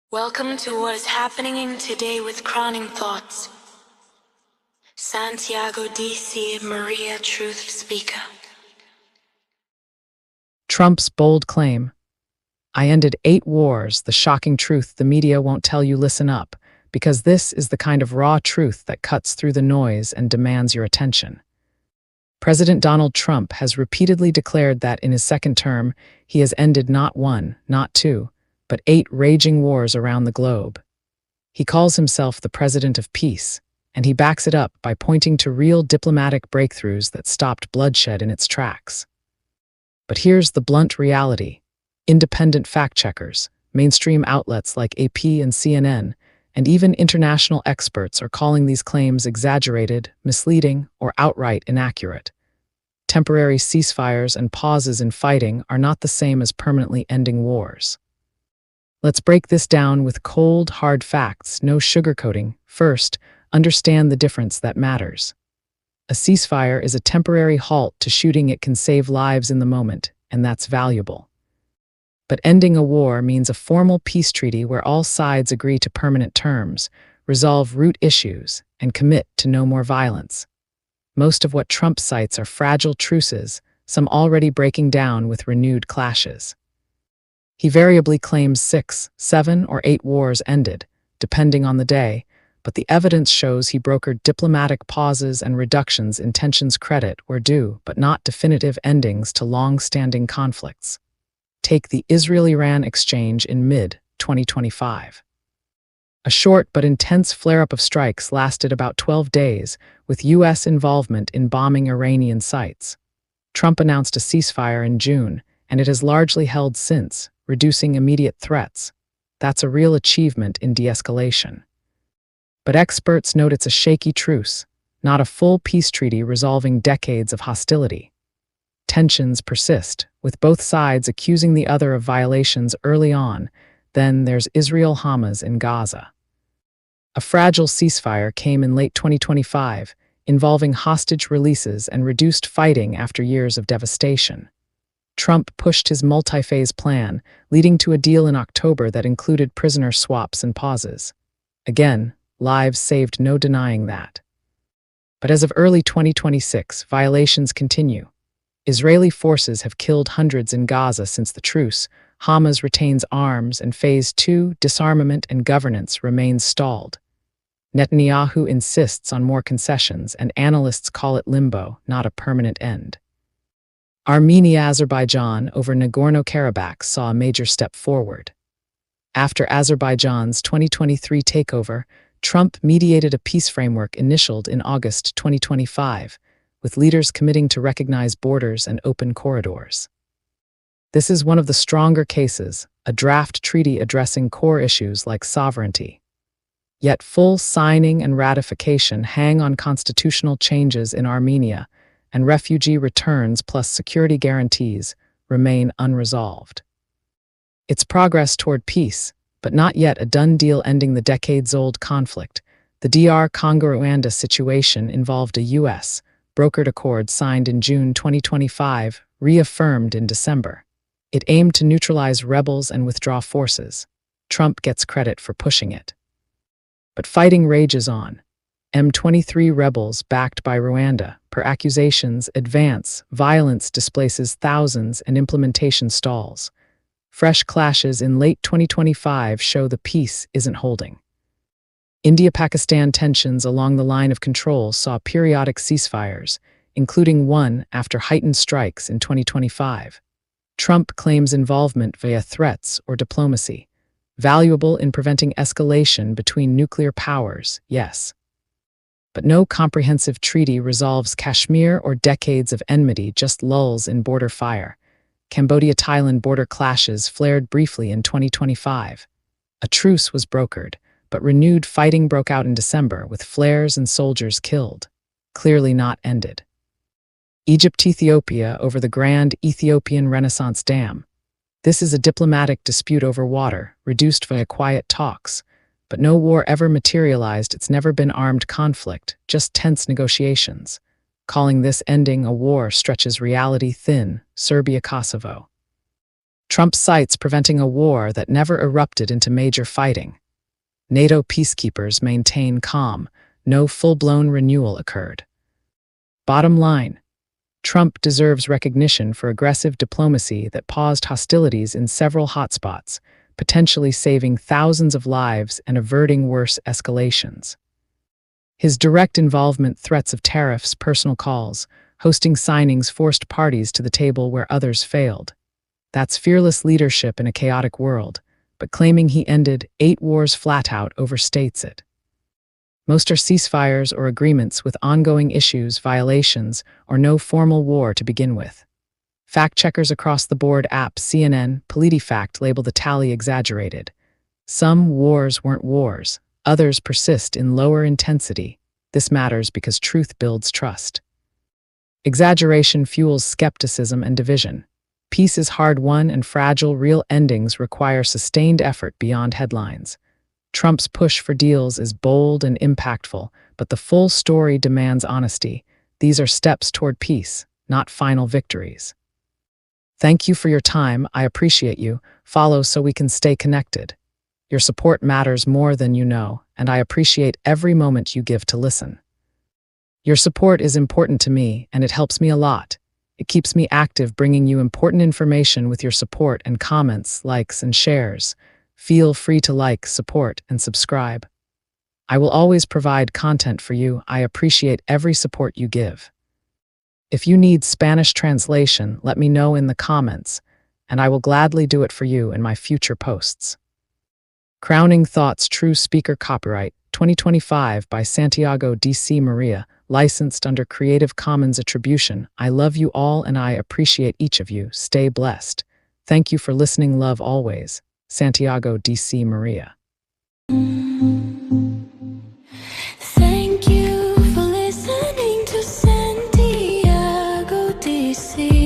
Welcome to what is happening in today with Crowning Thoughts. Santiago D.C. Maria Truth Speaker. Trump's bold claim. I ended 8 wars, the shocking truth the media won't tell you. Listen up, because this is the kind of raw truth that cuts through the noise and demands your attention. President Donald Trump has repeatedly declared that in his second term, he has ended not 1, not 2, but 8 raging wars around the globe. He calls himself the president of peace, and he backs it up by pointing to real diplomatic breakthroughs that stopped bloodshed in its tracks. But here's the blunt reality. Independent fact-checkers, mainstream outlets like AP and CNN, and even international experts are calling these claims exaggerated, misleading, or outright inaccurate. Temporary ceasefires and pauses in fighting are not the same as permanently ending wars. Let's break this down with cold, hard facts, no sugarcoating. First, understand the difference that matters. A ceasefire is a temporary halt to shooting. It can save lives in the moment, and that's valuable. But ending a war means a formal peace treaty where all sides agree to permanent terms, resolve root issues, and commit to no more violence. Most of what Trump cites are fragile truces, some already breaking down with renewed clashes. He variably claims 6, 7, or 8 wars ended, depending on the day, but the evidence shows he brokered diplomatic pauses and reductions in tensions. Credit where due, but not definitive endings to long-standing conflicts. Take the Israel-Iran exchange in mid-2025. A short but intense flare-up of strikes lasted about 12 days, with U.S. involvement in bombing Iranian sites. Trump announced a ceasefire in June, and it has largely held since, reducing immediate threats. That's a real achievement in de-escalation. But experts note it's a shaky truce, not a full peace treaty resolving decades of hostility. Tensions persist, with both sides accusing the other of violations early on. Then there's Israel-Hamas in Gaza. A fragile ceasefire came in late 2025, involving hostage releases and reduced fighting after years of devastation. Trump pushed his multi-phase plan, leading to a deal in October that included prisoner swaps and pauses. Again, lives saved, no denying that. But as of early 2026, violations continue. Israeli forces have killed hundreds in Gaza since the truce. Hamas retains arms, and Phase 2, disarmament and governance, remains stalled. Netanyahu insists on more concessions, and analysts call it limbo, not a permanent end. Armenia-Azerbaijan over Nagorno-Karabakh saw a major step forward. After Azerbaijan's 2023 takeover, Trump mediated a peace framework initialed in August 2025, with leaders committing to recognize borders and open corridors. This is one of the stronger cases, a draft treaty addressing core issues like sovereignty. Yet full signing and ratification hang on constitutional changes in Armenia, and refugee returns plus security guarantees remain unresolved. It's progress toward peace, but not yet a done deal ending the decades-old conflict. The DR Congo-Rwanda situation involved a U.S. brokered accord signed in June 2025, reaffirmed in December. It aimed to neutralize rebels and withdraw forces. Trump gets credit for pushing it. But fighting rages on. M23 rebels backed by Rwanda, per accusations, advance, violence displaces thousands, and implementation stalls. Fresh clashes in late 2025 show the peace isn't holding. India-Pakistan tensions along the line of control saw periodic ceasefires, including one after heightened strikes in 2025. Trump claims involvement via threats or diplomacy, valuable in preventing escalation between nuclear powers, yes. But no comprehensive treaty resolves Kashmir or decades of enmity, just lulls in border fire. Cambodia-Thailand border clashes flared briefly in 2025. A truce was brokered, but renewed fighting broke out in December with flares and soldiers killed. Clearly not ended. Egypt-Ethiopia over the Grand Ethiopian Renaissance Dam. This is a diplomatic dispute over water, reduced via quiet talks. But no war ever materialized. It's never been armed conflict, just tense negotiations. Calling this ending a war stretches reality thin. Serbia-Kosovo. Trump cites preventing a war that never erupted into major fighting. NATO peacekeepers maintain calm. No full-blown renewal occurred. Bottom line, Trump deserves recognition for aggressive diplomacy that paused hostilities in several hotspots, potentially saving thousands of lives and averting worse escalations. His direct involvement, threats of tariffs, personal calls, hosting signings forced parties to the table where others failed. That's fearless leadership in a chaotic world, but claiming he ended 8 wars flat out overstates it. Most are ceasefires or agreements with ongoing issues, violations, or no formal war to begin with. Fact-checkers across the board, apps, CNN, PolitiFact label the tally exaggerated. Some wars weren't wars. Others persist in lower intensity. This matters because truth builds trust. Exaggeration fuels skepticism and division. Peace is hard-won and fragile. Real endings require sustained effort beyond headlines. Trump's push for deals is bold and impactful, but the full story demands honesty. These are steps toward peace, not final victories. Thank you for your time. I appreciate you. Follow so we can stay connected. Your support matters more than you know, and I appreciate every moment you give to listen. Your support is important to me, and it helps me a lot. It keeps me active, bringing you important information with your support and comments, likes, and shares. Feel free to like, support, and subscribe. I will always provide content for you. I appreciate every support you give. If you need Spanish translation, let me know in the comments, and I will gladly do it for you in my future posts. Crowning Thoughts, True Speaker, copyright 2025 by Santiago D.C. Maria, licensed under Creative Commons Attribution. I love you all and I appreciate each of you. Stay blessed. Thank you for listening. Love always. Santiago D.C. Maria. Thank you for listening to Santiago DC.